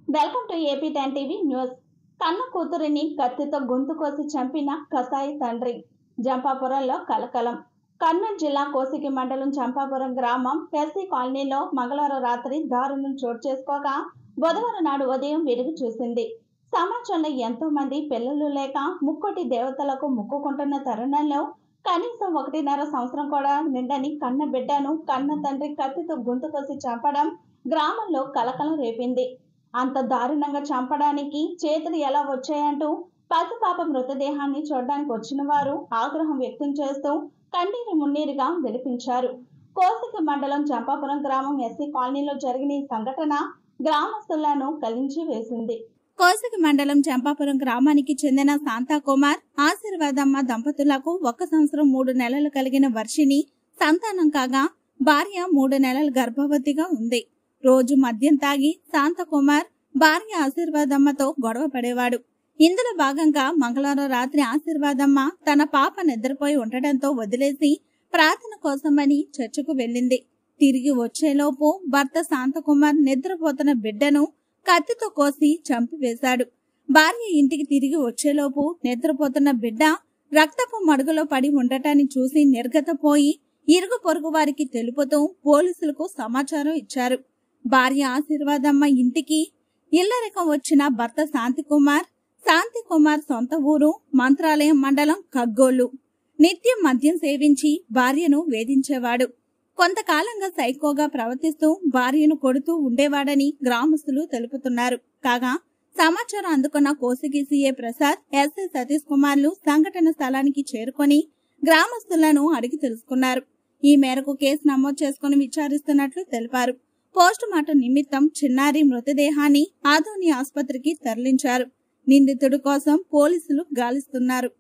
Welcome to AP 10 TV news. కన్న కూతురిని కత్తితో గొంతు కోసి చంపిన కసాయి తండ్రి. జంపాపురంలో కలకలం. కర్నూలు జిల్లా కోసిగి మండలం జంపాపురం గ్రామం ఎస్సీ కాలనీలో మంగళవారం రాత్రి దారుణం చోటు చేసుకోగా బుధవారం నాడు ఉదయం వెలుగు చూసింది. సమాజంలో ఎంతో మంది పిల్లలు లేక ముక్కోటి దేవతలకు మొక్కుకుంటున్న తరుణంలో కనీసం 1.5 సంవత్సరం కూడా నిండని కన్న బిడ్డను కన్న తండ్రి కత్తితో గొంతు కోసి చంపడం గ్రామంలో కలకలం రేపింది. అంత దారుణంగా చంపడానికి చేతులు ఎలా వచ్చాయంటూ పసిపాప మృతదేహాన్ని చూడడానికి వచ్చిన వారు ఆగ్రహం వ్యక్తం చేస్తూ కన్నీరు మున్నీరుగా విలపించారు. కోసిగి మండలం జంపాపురం గ్రామం ఎస్సీ కాలనీలో జరిగిన ఈ సంఘటన గ్రామస్తులను కలించి వేసింది. కోసిగి మండలం జంపాపురం గ్రామానికి చెందిన శాంతాకుమార్, ఆశీర్వాదమ్మ దంపతులకు 1 సంవత్సరం 3 నెలలు కలిగిన వర్షిని సంతానం కాగా భార్య 3 నెలల గర్భవతిగా ఉంది. రోజు మద్యం తాగి శాంతకుమార్ భార్య ఆశీర్వాదమ్మతో గొడవ పడేవాడు. ఇందులో భాగంగా మంగళవారం రాత్రి ఆశీర్వాదమ్మ తన పాప నిద్రపోయి ఉండటంతో వదిలేసి ప్రార్థన కోసమని చర్చకు వెళ్ళింది. తిరిగి వచ్చేలోపు భర్త శాంతకుమార్ నిద్రపోతున్న బిడ్డను కత్తితో కోసి చంపివేశాడు. భార్య ఇంటికి తిరిగి వచ్చేలోపు నిద్రపోతున్న బిడ్డ రక్తపు మడుగులో పడి ఉండటాన్ని చూసి నిర్గతపోయి ఇరుగు పొరుగు వారికి తెలుపుతూ పోలీసులకు సమాచారం ఇచ్చారు. భార్య ఆశీర్వాదమ్మ ఇంటికి ఇల్లరికం వచ్చిన భర్త శాంతికుమార్ సొంత ఊరు మంత్రాలయం మండలం కగ్గోలు. నిత్యం మద్యం సేవించి భార్యను వేధించేవాడు. కొంతకాలంగా సైకోగా ప్రవర్తిస్తూ భార్యను కొడుతూ ఉండేవాడని గ్రామస్తులు తెలుపుతున్నారు. కాగా సమాచారం అందుకున్న కోసిగి సీఏ ప్రసాద్, ఎస్ఐ సతీష్ కుమార్లు సంఘటన స్థలానికి చేరుకొని గ్రామస్తులను అడిగి తెలుసుకున్నారు. ఈ మేరకు కేసు నమోదు చేసుకుని విచారిస్తున్నట్లు తెలిపారు. పోస్టుమార్టం నిమిత్తం చిన్నారి మృతదేహాన్ని ఆదోని ఆసుపత్రికి తరలించారు. నిందితుడి కోసం పోలీసులు గాలిస్తున్నారు.